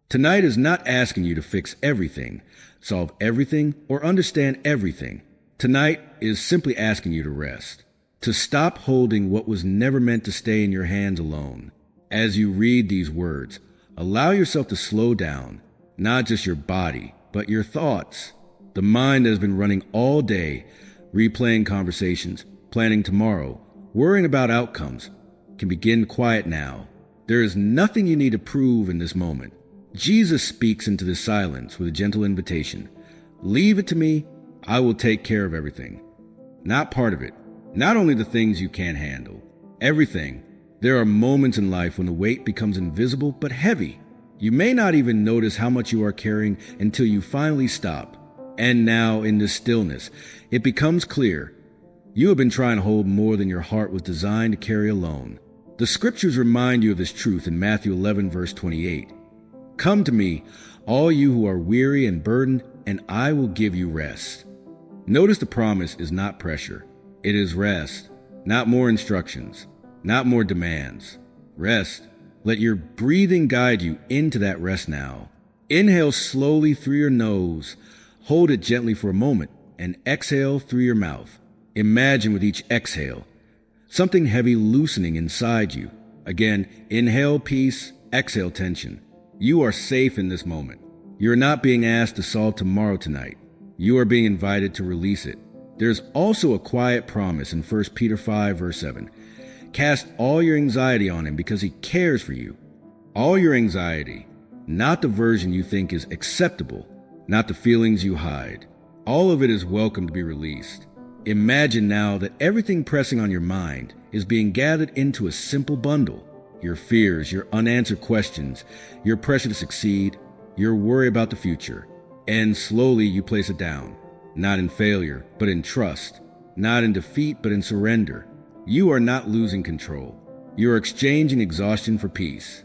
Tonight is not asking you to fix everything, solve everything, or understand everything. Tonight is simply asking you to rest, to stop holding what was never meant to stay in your hands alone. As you read these words, allow yourself to slow down, not just your body, but your thoughts. The mind that has been running all day, replaying conversations, planning tomorrow, worrying about outcomes, can begin quiet now. There is nothing you need to prove in this moment. Jesus speaks into the silence with a gentle invitation. Leave it to me. I will take care of everything. Not part of it. Not only the things you can't handle. Everything. There are moments in life when the weight becomes invisible but heavy. You may not even notice how much you are carrying until you finally stop. And now, in this stillness, it becomes clear. You have been trying to hold more than your heart was designed to carry alone. The scriptures remind you of this truth in Matthew 11, verse 28. Come to me, all you who are weary and burdened, and I will give you rest. Notice the promise is not pressure. It is rest, not more instructions, not more demands. Rest. Let your breathing guide you into that rest now. Inhale slowly through your nose. Hold it gently for a moment and exhale through your mouth. Imagine with each exhale, something heavy loosening inside you. Again, inhale peace, exhale tension. You are safe in this moment. You are not being asked to solve tomorrow tonight. You are being invited to release it. There's also a quiet promise in 1 Peter 5, verse 7. Cast all your anxiety on him because he cares for you. All your anxiety, not the version you think is acceptable, not the feelings you hide. All of it is welcome to be released. Imagine now that everything pressing on your mind is being gathered into a simple bundle. Your fears, your unanswered questions, your pressure to succeed, your worry about the future. And slowly you place it down, not in failure, but in trust, not in defeat, but in surrender. You are not losing control. You are exchanging exhaustion for peace.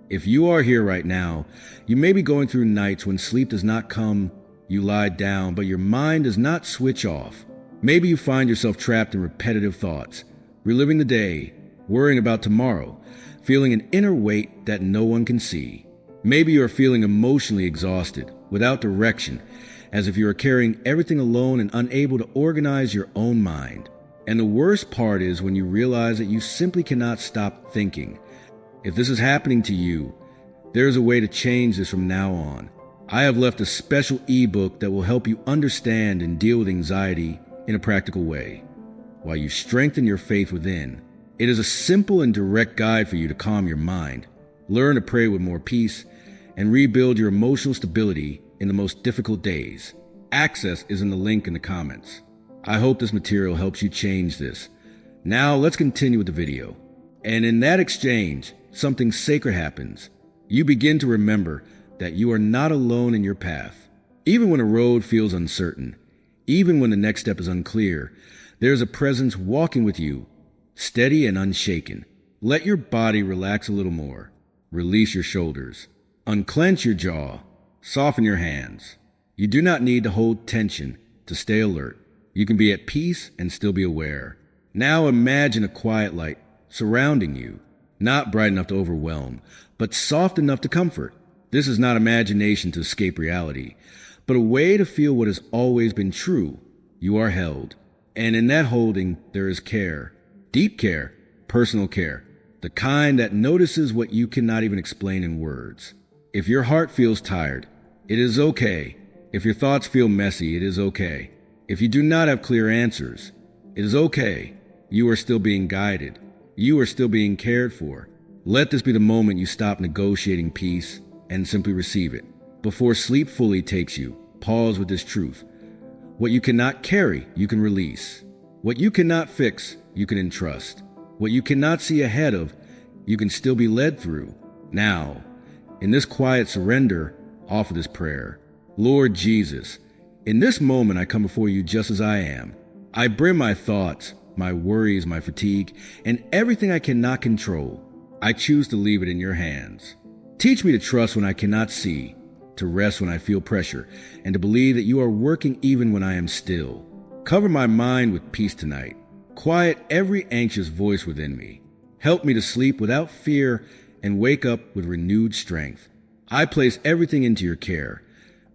If you are here right now, you may be going through nights when sleep does not come, you lie down, but your mind does not switch off. Maybe you find yourself trapped in repetitive thoughts, reliving the day, worrying about tomorrow, feeling an inner weight that no one can see. Maybe you are feeling emotionally exhausted, without direction, as if you are carrying everything alone and unable to organize your own mind. And the worst part is when you realize that you simply cannot stop thinking. If this is happening to you, there is a way to change this from now on. I have left a special ebook that will help you understand and deal with anxiety in a practical way, while you strengthen your faith within. It is a simple and direct guide for you to calm your mind, learn to pray with more peace, and rebuild your emotional stability in the most difficult days. Access is in the link in the comments. I hope this material helps you change this. Now let's continue with the video. And in that exchange, something sacred happens. You begin to remember that you are not alone in your path. Even when a road feels uncertain, even when the next step is unclear, there is a presence walking with you, steady and unshaken. Let your body relax a little more. Release your shoulders. Unclench your jaw. Soften your hands. You do not need to hold tension to stay alert. You can be at peace and still be aware. Now imagine a quiet light surrounding you, not bright enough to overwhelm, but soft enough to comfort. This is not imagination to escape reality, but a way to feel what has always been true. You are held. And in that holding, there is care. Deep care, personal care, the kind that notices what you cannot even explain in words. If your heart feels tired, it is okay. If your thoughts feel messy, it is okay. If you do not have clear answers, it is okay. You are still being guided. You are still being cared for. Let this be the moment you stop negotiating peace and simply receive it. Before sleep fully takes you, pause with this truth. What you cannot carry, you can release. What you cannot fix, you can entrust. What you cannot see ahead of, you can still be led through. Now, in this quiet surrender, offer this prayer. Lord Jesus, in this moment I come before you just as I am. I bring my thoughts, my worries, my fatigue, and everything I cannot control. I choose to leave it in your hands. Teach me to trust when I cannot see, to rest when I feel pressure, and to believe that you are working even when I am still. Cover my mind with peace tonight. Quiet every anxious voice within me. Help me to sleep without fear and wake up with renewed strength. I place everything into your care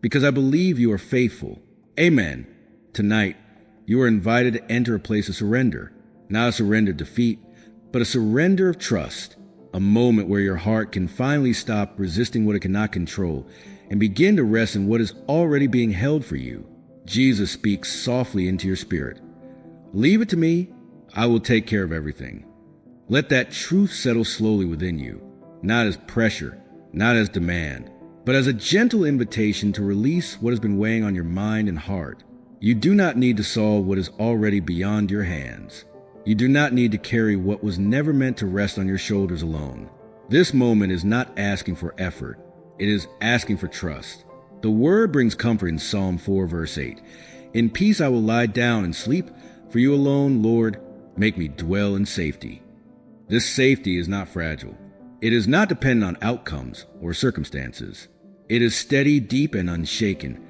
because I believe you are faithful. Amen. Tonight, you are invited to enter a place of surrender, not a surrender of defeat, but a surrender of trust, a moment where your heart can finally stop resisting what it cannot control and begin to rest in what is already being held for you. Jesus speaks softly into your spirit. Leave it to me. I will take care of everything. Let that truth settle slowly within you, not as pressure, not as demand, but as a gentle invitation to release what has been weighing on your mind and heart. You do not need to solve what is already beyond your hands. You do not need to carry what was never meant to rest on your shoulders alone. This moment is not asking for effort. It is asking for trust. The word brings comfort in Psalm 4, verse 8. In peace I will lie down and sleep, for you alone, Lord, make me dwell in safety. This safety is not fragile. It is not dependent on outcomes or circumstances. It is steady, deep, and unshaken.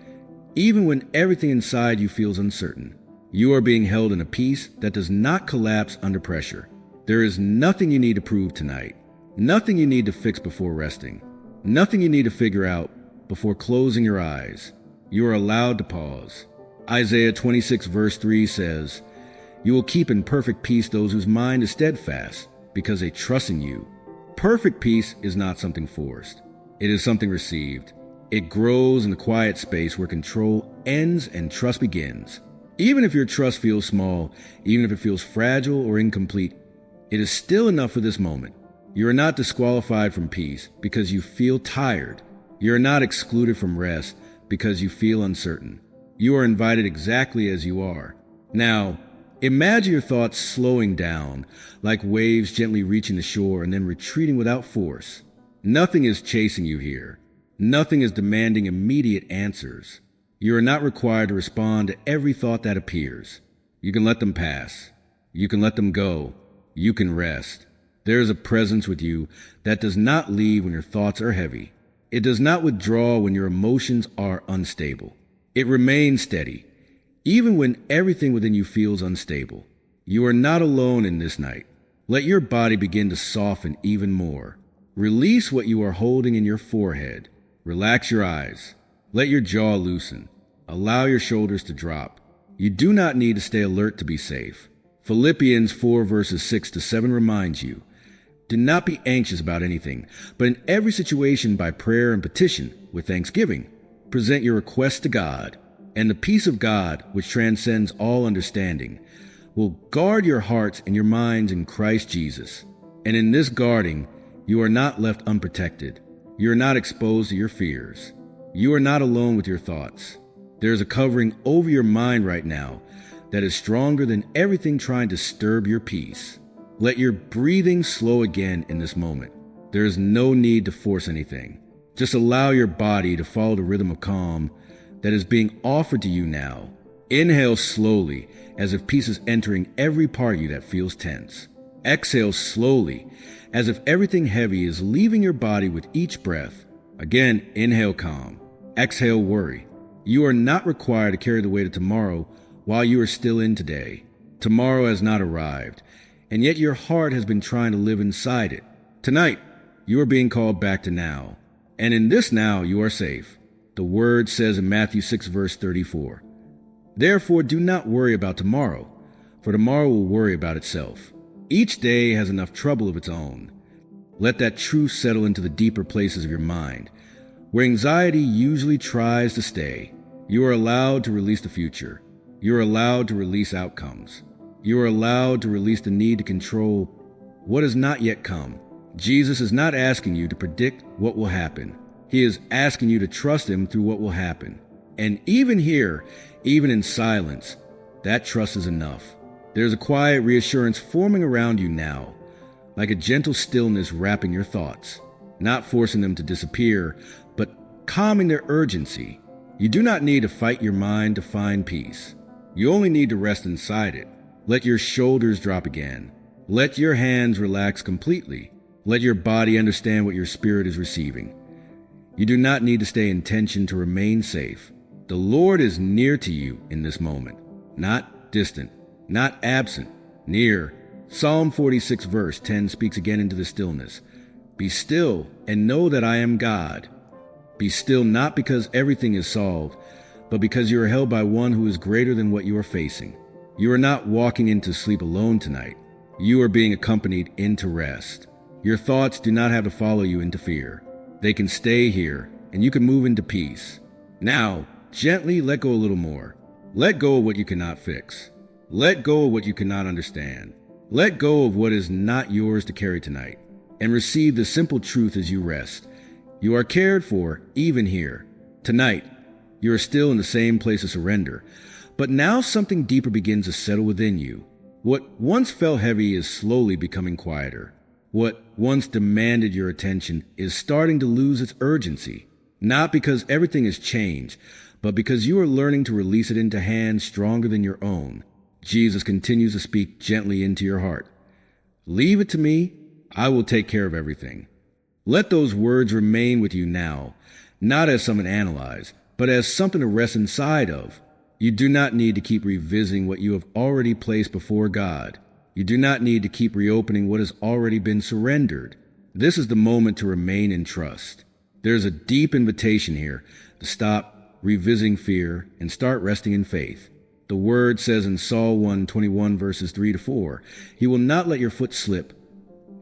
Even when everything inside you feels uncertain, you are being held in a peace that does not collapse under pressure. There is nothing you need to prove tonight, nothing you need to fix before resting, nothing you need to figure out before closing your eyes. You are allowed to pause. Isaiah 26 verse 3 says, "You will keep in perfect peace those whose mind is steadfast, because they trust in you." Perfect peace is not something forced. It is something received. It grows in the quiet space where control ends and trust begins. Even if your trust feels small, even if it feels fragile or incomplete, it is still enough for this moment. You are not disqualified from peace because you feel tired. You are not excluded from rest because you feel uncertain. You are invited exactly as you are. Now, imagine your thoughts slowing down, like waves gently reaching the shore and then retreating without force. Nothing is chasing you here. Nothing is demanding immediate answers. You are not required to respond to every thought that appears. You can let them pass. You can let them go. You can rest. There is a presence with you that does not leave when your thoughts are heavy. It does not withdraw when your emotions are unstable. It remains steady, even when everything within you feels unstable. You are not alone in this night. Let your body begin to soften even more. Release what you are holding in your forehead. Relax your eyes. Let your jaw loosen. Allow your shoulders to drop. You do not need to stay alert to be safe. Philippians 4 verses 6 to 7 reminds you, do not be anxious about anything, but in every situation by prayer and petition, with thanksgiving, present your requests to God, and the peace of God, which transcends all understanding, will guard your hearts and your minds in Christ Jesus. And in this guarding, you are not left unprotected. You are not exposed to your fears. You are not alone with your thoughts. There is a covering over your mind right now that is stronger than everything trying to disturb your peace. Let your breathing slow again in this moment. There is no need to force anything. Just allow your body to follow the rhythm of calm that is being offered to you now. Inhale slowly, as if peace is entering every part of you that feels tense. Exhale slowly, as if everything heavy is leaving your body with each breath. Again, inhale calm. Exhale worry. You are not required to carry the weight of tomorrow while you are still in today. Tomorrow has not arrived, and yet your heart has been trying to live inside it. Tonight, you are being called back to now. And in this now, you are safe. The word says in Matthew 6 verse 34, "Therefore do not worry about tomorrow, for tomorrow will worry about itself." Each day has enough trouble of its own. Let that truth settle into the deeper places of your mind, where anxiety usually tries to stay. You are allowed to release the future. You are allowed to release outcomes. You are allowed to release the need to control what has not yet come. Jesus is not asking you to predict what will happen. He is asking you to trust him through what will happen. And even here, even in silence, that trust is enough. There's a quiet reassurance forming around you now, like a gentle stillness wrapping your thoughts, not forcing them to disappear, but calming their urgency. You do not need to fight your mind to find peace. You only need to rest inside it. Let your shoulders drop again. Let your hands relax completely. Let your body understand what your spirit is receiving. You do not need to stay in tension to remain safe. The Lord is near to you in this moment, not distant, not absent, near. Psalm 46 verse 10 speaks again into the stillness. Be still and know that I am God. Be still, not because everything is solved, but because you are held by one who is greater than what you are facing. You are not walking into sleep alone tonight. You are being accompanied into rest. Your thoughts do not have to follow you into fear. They can stay here, and you can move into peace. Now, gently let go a little more. Let go of what you cannot fix. Let go of what you cannot understand. Let go of what is not yours to carry tonight, and receive the simple truth as you rest. You are cared for, even here. Tonight, you are still in the same place of surrender, but now something deeper begins to settle within you. What once felt heavy is slowly becoming quieter. What once demanded your attention is starting to lose its urgency, not because everything has changed, but because you are learning to release it into hands stronger than your own. Jesus continues to speak gently into your heart. Leave it to me. I will take care of everything. Let those words remain with you now, not as something to analyze, but as something to rest inside of. You do not need to keep revisiting what you have already placed before God. You do not need to keep reopening what has already been surrendered. This is the moment to remain in trust. There is a deep invitation here to stop revisiting fear and start resting in faith. The word says in Psalm 121 verses 3-4, He will not let your foot slip.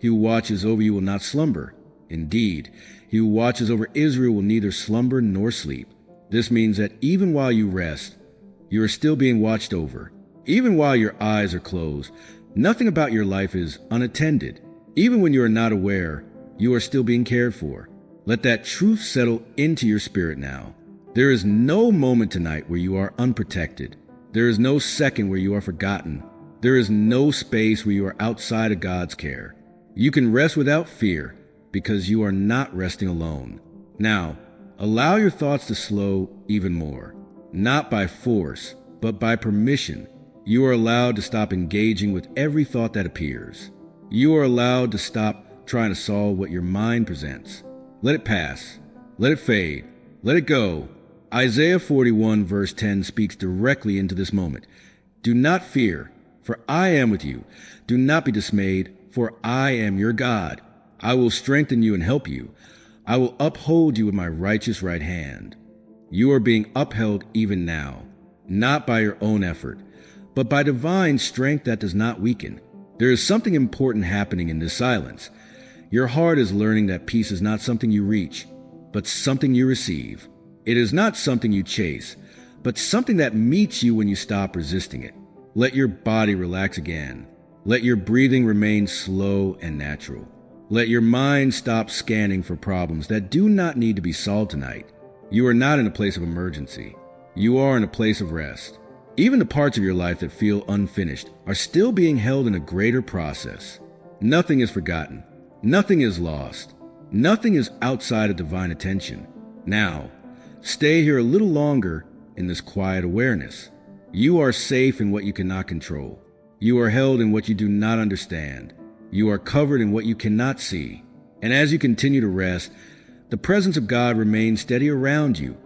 He who watches over you will not slumber. Indeed, he who watches over Israel will neither slumber nor sleep. This means that even while you rest, you are still being watched over. Even while your eyes are closed, nothing about your life is unattended. Even when you are not aware, you are still being cared for. Let that truth settle into your spirit now. There is no moment tonight where you are unprotected. There is no second where you are forgotten. There is no space where you are outside of God's care. You can rest without fear because you are not resting alone. Now, allow your thoughts to slow even more. Not by force, but by permission. You are allowed to stop engaging with every thought that appears. You are allowed to stop trying to solve what your mind presents. Let it pass. Let it fade. Let it go. Isaiah 41 verse 10 speaks directly into this moment. Do not fear, for I am with you. Do not be dismayed, for I am your God. I will strengthen you and help you. I will uphold you with my righteous right hand. You are being upheld even now, not by your own effort, but by divine strength that does not weaken. There is something important happening in this silence. Your heart is learning that peace is not something you reach, but something you receive. It is not something you chase, but something that meets you when you stop resisting it. Let your body relax again. Let your breathing remain slow and natural. Let your mind stop scanning for problems that do not need to be solved tonight. You are not in a place of emergency. You are in a place of rest. Even the parts of your life that feel unfinished are still being held in a greater process. Nothing is forgotten. Nothing is lost. Nothing is outside of divine attention. Now, stay here a little longer in this quiet awareness. You are safe in what you cannot control. You are held in what you do not understand. You are covered in what you cannot see. And as you continue to rest, the presence of God remains steady around you,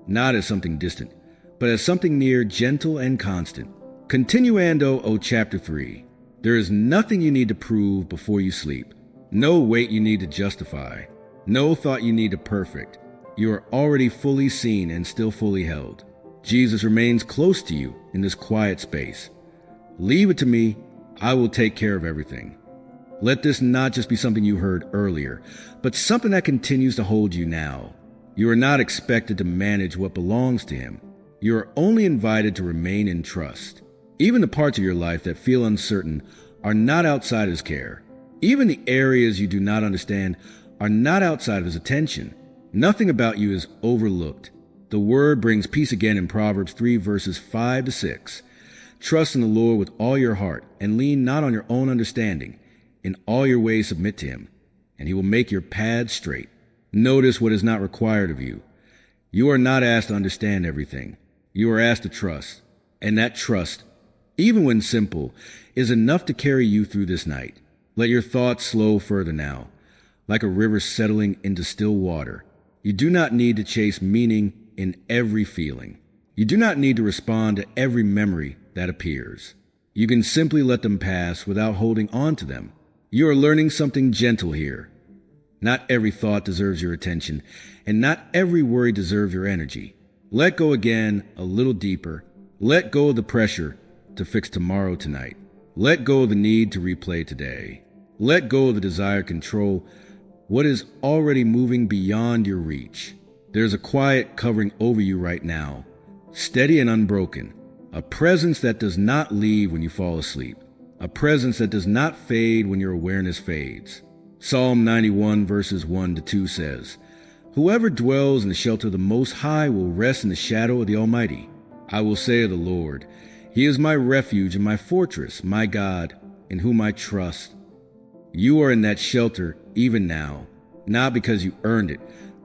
not as something distant, but as something near, gentle, and constant. Continuando o chapter 3. There is nothing you need to prove before you sleep. No weight you need to justify. No thought you need to perfect. You are already fully seen and still fully held. Jesus remains close to you in this quiet space. Leave it to me. I will take care of everything. Let this not just be something you heard earlier, but something that continues to hold you now. You are not expected to manage what belongs to Him. You are only invited to remain in trust. Even the parts of your life that feel uncertain are not outside His care. Even the areas you do not understand are not outside of His attention. Nothing about you is overlooked. The Word brings peace again in Proverbs 3 verses 5-6. Trust in the Lord with all your heart and lean not on your own understanding. In all your ways submit to Him, and He will make your paths straight. Notice what is not required of you. You are not asked to understand everything. You are asked to trust, and that trust, even when simple, is enough to carry you through this night. Let your thoughts slow further now, like a river settling into still water. You do not need to chase meaning in every feeling. You do not need to respond to every memory that appears. You can simply let them pass without holding on to them. You are learning something gentle here. Not every thought deserves your attention, and not every worry deserves your energy. Let go again, a little deeper. Let go of the pressure to fix tomorrow tonight. Let go of the need to replay today. Let go of the desire to control what is already moving beyond your reach. There's a quiet covering over you right now, steady and unbroken, a presence that does not leave when you fall asleep, a presence that does not fade when your awareness fades. Psalm 91 verses 1-2 says, "Whoever dwells in the shelter of the Most High will rest in the shadow of the Almighty. I will say of the Lord, He is my refuge and my fortress, my God, in whom I trust." You are in that shelter even now, not because you earned it,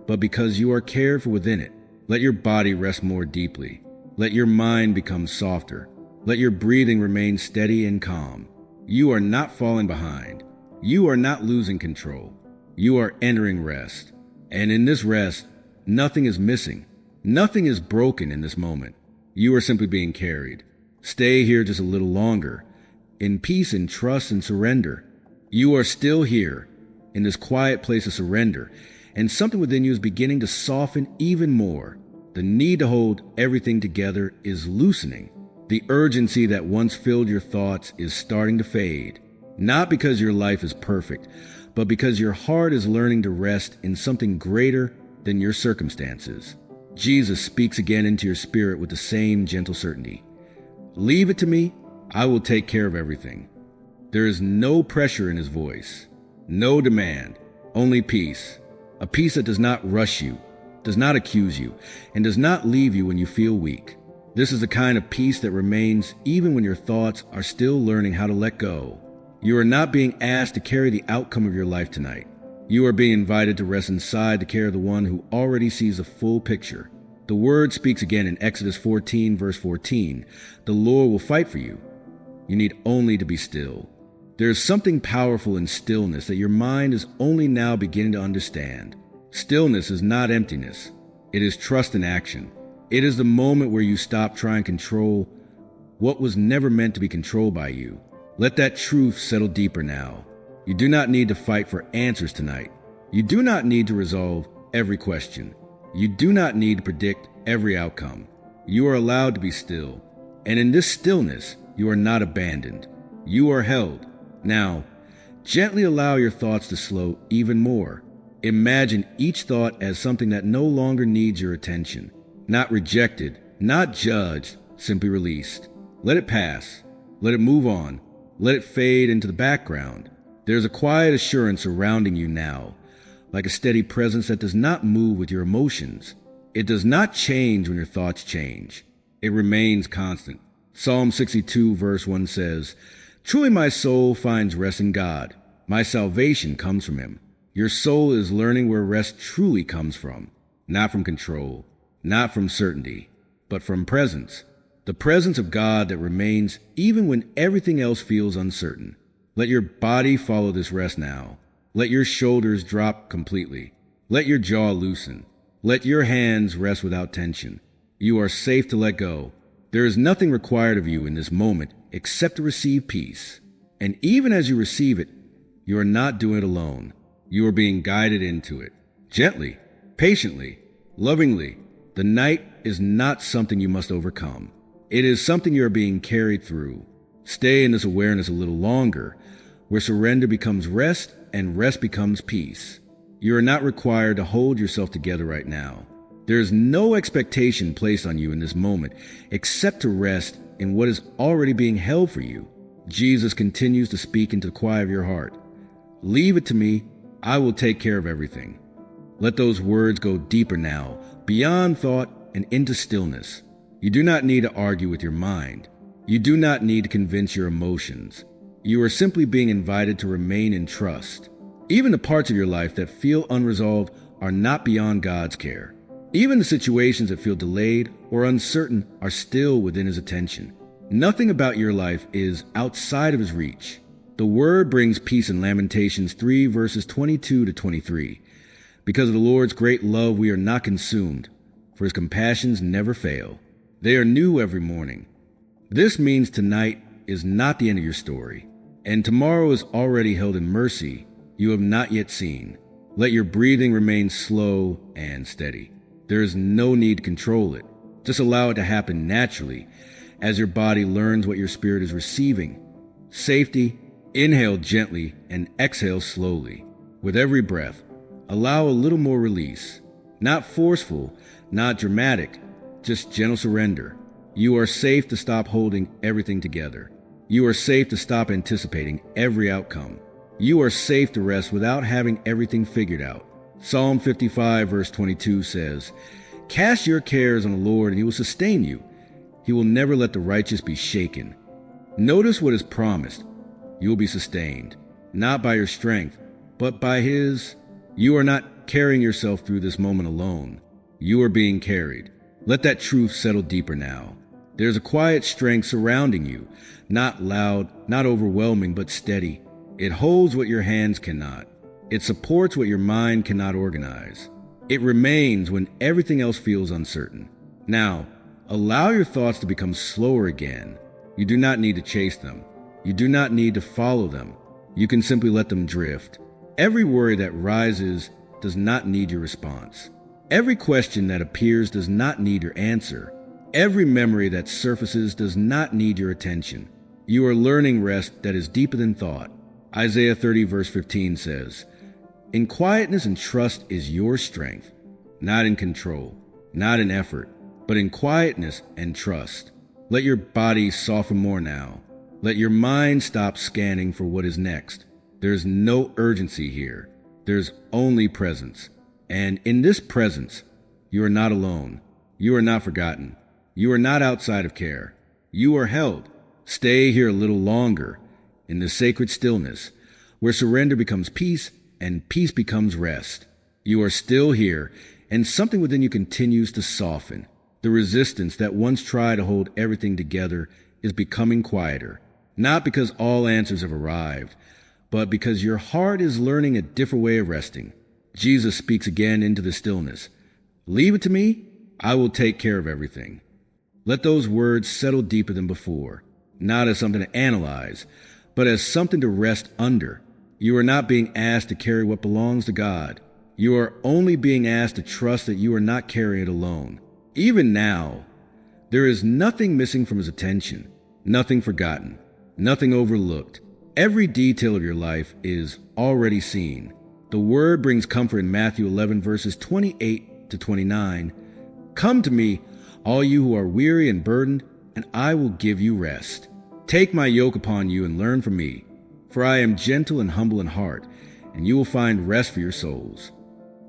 but because you are cared for within it. Let your body rest more deeply. Let your mind become softer. Let your breathing remain steady and calm. You are not falling behind. You are not losing control. You are entering rest. And in this rest, nothing is missing. Nothing is broken in this moment. You are simply being carried. Stay here just a little longer, in peace and trust and surrender. You are still here, in this quiet place of surrender, and something within you is beginning to soften even more. The need to hold everything together is loosening. The urgency that once filled your thoughts is starting to fade, not because your life is perfect, but because your heart is learning to rest in something greater than your circumstances. Jesus speaks again into your spirit with the same gentle certainty. "Leave it to me, I will take care of everything." There is no pressure in his voice, no demand, only peace. A peace that does not rush you, does not accuse you, and does not leave you when you feel weak. This is the kind of peace that remains even when your thoughts are still learning how to let go. You are not being asked to carry the outcome of your life tonight. You are being invited to rest inside the care of the one who already sees the full picture. The word speaks again in Exodus 14, verse 14. The Lord will fight for you. You need only to be still. There is something powerful in stillness that your mind is only now beginning to understand. Stillness is not emptiness. It is trust in action. It is the moment where you stop trying to control what was never meant to be controlled by you. Let that truth settle deeper now. You do not need to fight for answers tonight. You do not need to resolve every question. You do not need to predict every outcome. You are allowed to be still. And in this stillness, you are not abandoned. You are held. Now, gently allow your thoughts to slow even more. Imagine each thought as something that no longer needs your attention. Not rejected, not judged, simply released. Let it pass. Let it move on. Let it fade into the background. There's a quiet assurance surrounding you now, like a steady presence that does not move with your emotions. It does not change when your thoughts change. It remains constant. Psalm 62 verse 1 says, "Truly my soul finds rest in God. My salvation comes from him." Your soul is learning where rest truly comes from, not from control, not from certainty, but from presence. The presence of God that remains even when everything else feels uncertain. Let your body follow this rest now. Let your shoulders drop completely. Let your jaw loosen. Let your hands rest without tension. You are safe to let go. There is nothing required of you in this moment except to receive peace. And even as you receive it, you are not doing it alone. You are being guided into it. Gently, patiently, lovingly. The night is not something you must overcome. It is something you are being carried through. Stay in this awareness a little longer, where surrender becomes rest and rest becomes peace. You are not required to hold yourself together right now. There is no expectation placed on you in this moment except to rest in what is already being held for you. Jesus continues to speak into the quiet of your heart. "Leave it to me. I will take care of everything." Let those words go deeper now, beyond thought and into stillness. You do not need to argue with your mind. You do not need to convince your emotions. You are simply being invited to remain in trust. Even the parts of your life that feel unresolved are not beyond God's care. Even the situations that feel delayed or uncertain are still within his attention. Nothing about your life is outside of his reach. The word brings peace in Lamentations 3 verses 22-23. Because of the Lord's great love, we are not consumed, for his compassions never fail. They are new every morning. This means tonight is not the end of your story, and tomorrow is already held in mercy you have not yet seen. Let your breathing remain slow and steady. There is no need to control it. Just allow it to happen naturally as your body learns what your spirit is receiving. Safety, inhale gently and exhale slowly. With every breath, allow a little more release. Not forceful, not dramatic, just gentle surrender. You are safe to stop holding everything together. You are safe to stop anticipating every outcome. You are safe to rest without having everything figured out. Psalm 55 verse 22 says, "Cast your cares on the Lord and he will sustain you. He will never let the righteous be shaken." Notice what is promised. You will be sustained, not by your strength, but by his. You are not carrying yourself through this moment alone. You are being carried. Let that truth settle deeper now. There's a quiet strength surrounding you, not loud, not overwhelming, but steady. It holds what your hands cannot. It supports what your mind cannot organize. It remains when everything else feels uncertain. Now, allow your thoughts to become slower again. You do not need to chase them. You do not need to follow them. You can simply let them drift. Every worry that rises does not need your response. Every question that appears does not need your answer. Every memory that surfaces does not need your attention. You are learning rest that is deeper than thought. Isaiah 30 verse 15 says, "In quietness and trust is your strength, not in control, not in effort, but in quietness and trust." Let your body soften more now. Let your mind stop scanning for what is next. There's no urgency here. There's only presence. And in this presence, you are not alone. You are not forgotten. You are not outside of care. You are held. Stay here a little longer in the sacred stillness where surrender becomes peace and peace becomes rest. You are still here, and something within you continues to soften. The resistance that once tried to hold everything together is becoming quieter, not because all answers have arrived, but because your heart is learning a different way of resting. Jesus speaks again into the stillness. "Leave it to me. I will take care of everything." Let those words settle deeper than before, not as something to analyze, but as something to rest under. You are not being asked to carry what belongs to God. You are only being asked to trust that you are not carrying it alone. Even now, there is nothing missing from his attention, nothing forgotten, nothing overlooked. Every detail of your life is already seen. The word brings comfort in Matthew 11 verses 28 to 29. "Come to me, all you who are weary and burdened, and I will give you rest. Take my yoke upon you and learn from me, for I am gentle and humble in heart, and you will find rest for your souls."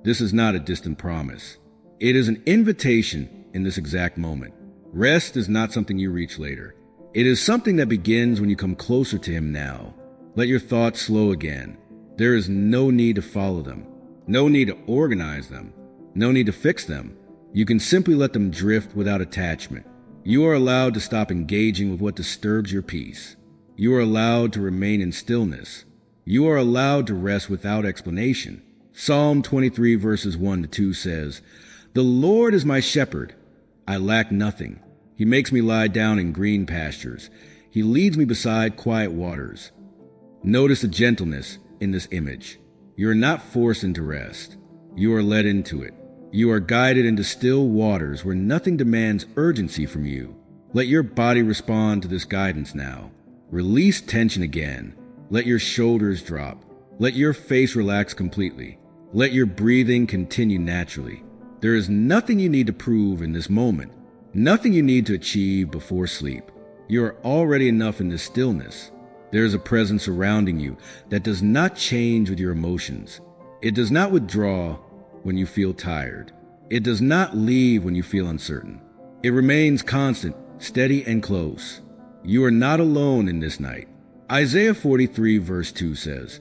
This is not a distant promise. It is an invitation in this exact moment. Rest is not something you reach later. It is something that begins when you come closer to him now. Let your thoughts slow again. There is no need to follow them, no need to organize them, no need to fix them. You can simply let them drift without attachment. You are allowed to stop engaging with what disturbs your peace. You are allowed to remain in stillness. You are allowed to rest without explanation. Psalm 23 verses 1 to 2 says, "The Lord is my shepherd. I lack nothing. He makes me lie down in green pastures. He leads me beside quiet waters." Notice the gentleness in this image. You are not forced into rest. You are led into it. You are guided into still waters where nothing demands urgency from you. Let your body respond to this guidance now. Release tension again. Let your shoulders drop. Let your face relax completely. Let your breathing continue naturally. There is nothing you need to prove in this moment. Nothing you need to achieve before sleep. You are already enough in this stillness. There is a presence surrounding you that does not change with your emotions. It does not withdraw when you feel tired. It does not leave when you feel uncertain. It remains constant, steady, and close. You are not alone in this night. Isaiah 43 verse 2 says,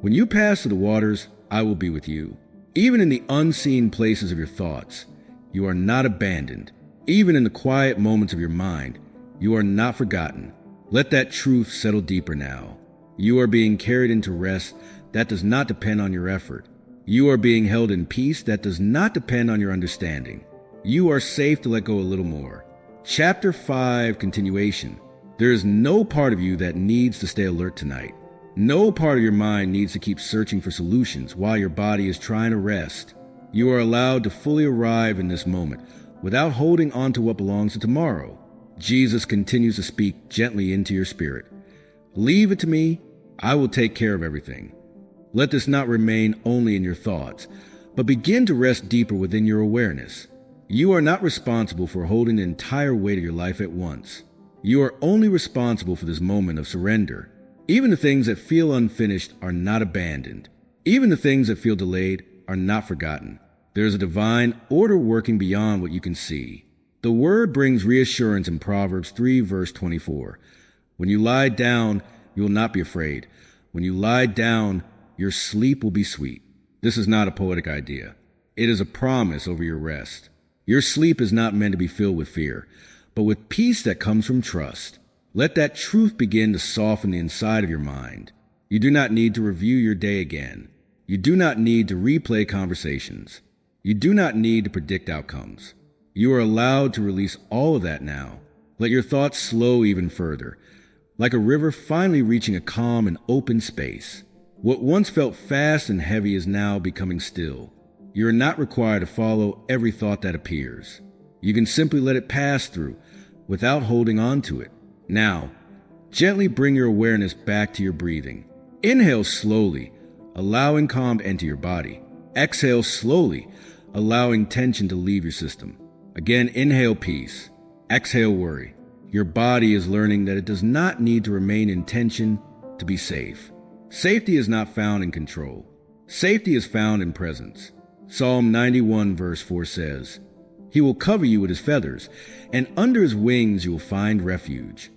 "When you pass through the waters, I will be with you." Even in the unseen places of your thoughts, you are not abandoned. Even in the quiet moments of your mind, you are not forgotten. Let that truth settle deeper now. You are being carried into rest that does not depend on your effort. You are being held in peace that does not depend on your understanding. You are safe to let go a little more. Chapter 5 continuation. There is no part of you that needs to stay alert tonight. No part of your mind needs to keep searching for solutions while your body is trying to rest. You are allowed to fully arrive in this moment without holding on to what belongs to tomorrow. Jesus continues to speak gently into your spirit. Leave it to me. I will take care of everything. Let this not remain only in your thoughts, but begin to rest deeper within your awareness. You are not responsible for holding the entire weight of your life at once. You are only responsible for this moment of surrender. Even the things that feel unfinished are not abandoned. Even the things that feel delayed are not forgotten. There is a divine order working beyond what you can see. The word brings reassurance in Proverbs 3, verse 24. When you lie down, you will not be afraid. When you lie down, your sleep will be sweet. This is not a poetic idea. It is a promise over your rest. Your sleep is not meant to be filled with fear, but with peace that comes from trust. Let that truth begin to soften the inside of your mind. You do not need to review your day again. You do not need to replay conversations. You do not need to predict outcomes. You are allowed to release all of that now. Let your thoughts slow even further, like a river finally reaching a calm and open space. What once felt fast and heavy is now becoming still. You are not required to follow every thought that appears. You can simply let it pass through without holding on to it. Now, gently bring your awareness back to your breathing. Inhale slowly, allowing calm to enter your body. Exhale slowly, allowing tension to leave your system. Again, inhale peace. Exhale worry. Your body is learning that it does not need to remain in tension to be safe. Safety is not found in control. Safety is found in presence. Psalm 91 verse 4 says, "He will cover you with his feathers, and under his wings you will find refuge."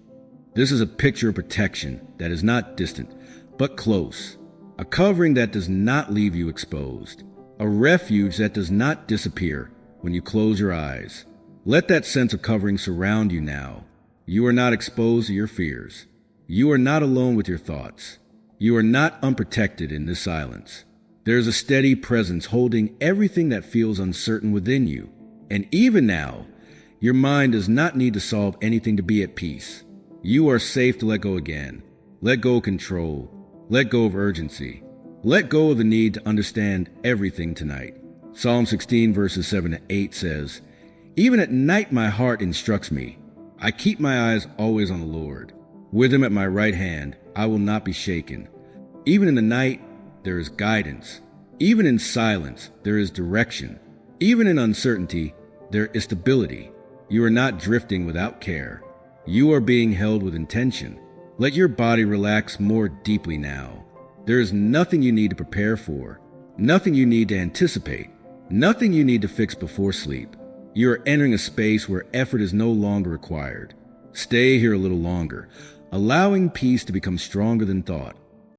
This is a picture of protection that is not distant, but close. A covering that does not leave you exposed. A refuge that does not disappear when you close your eyes. Let that sense of covering surround you now. You are not exposed to your fears. You are not alone with your thoughts. You are not unprotected in this silence. There is a steady presence holding everything that feels uncertain within you. And even now, your mind does not need to solve anything to be at peace. You are safe to let go again. Let go of control. Let go of urgency. Let go of the need to understand everything tonight. Psalm 16 verses 7 to 8 says, "Even at night my heart instructs me. I keep my eyes always on the Lord. With him at my right hand, I will not be shaken. Even in the night, there is guidance. Even in silence, there is direction. Even in uncertainty, there is stability. You are not drifting without care. You are being held with intention. Let your body relax more deeply now. There is nothing you need to prepare for, nothing you need to anticipate, nothing you need to fix before sleep. You are entering a space where effort is no longer required. Stay here a little longer, allowing peace to become stronger than thought.